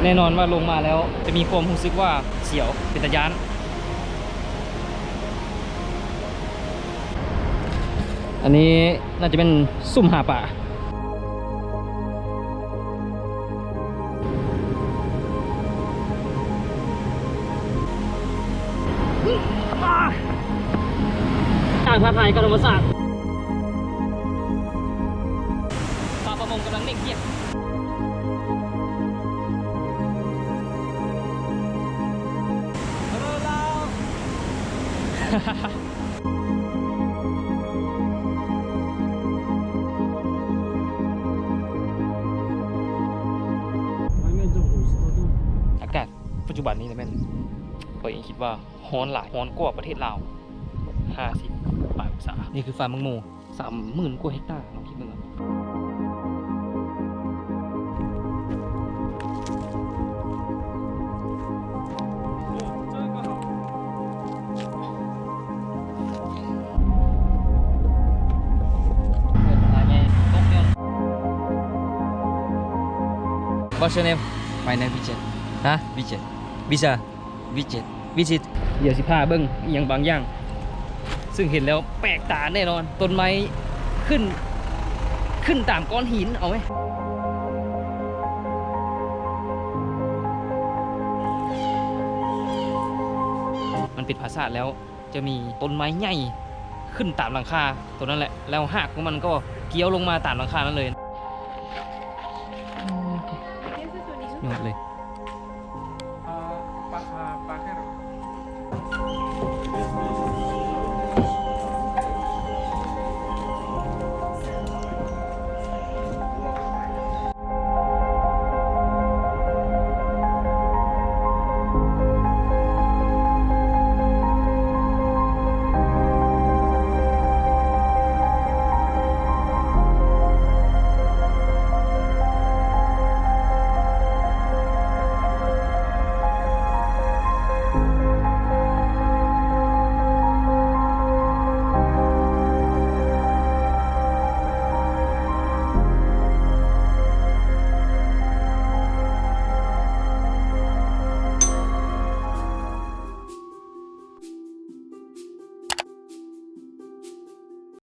แน่นอนว่าลงมาแล้วจะมีความรู้สึกว่าเสียวเป็นตะยานอันนี้น่าจะเป็นซุ่มหาป่าต่างท้าทายกับธรรมศาสตร์ปลาประมงกำลังเล่นเกียร์อากาศปัจจุบันนี้นะแม่นเองคิดว่าฮ้อนหลายฮ้อนกว่าประเทศลาว50 ปลายองศานี่คือฟาร์มมังมู30,000 กว่าเฮกตาร์ลองคิดดูนะWhat's your name? My name Vincent. ฮะ Vincent. วิชา Vincent. วิจิตเดี๋ยวสิพาเบิ้งอหย่างบางอย่าง ซึ่งเห็นแล้วแปลกตาแน่นอน ต้นไม้ขึ้นตามก้อนหินเอาไหมมันปิดภาษาแล้วจะมีต้นไม้ใหญ่ขึ้นตามหลังคาตัวนั้นแหละแล้วหากของมันก็เกี้ยวลงมาตามหลังคานั้นเลยยอดเลย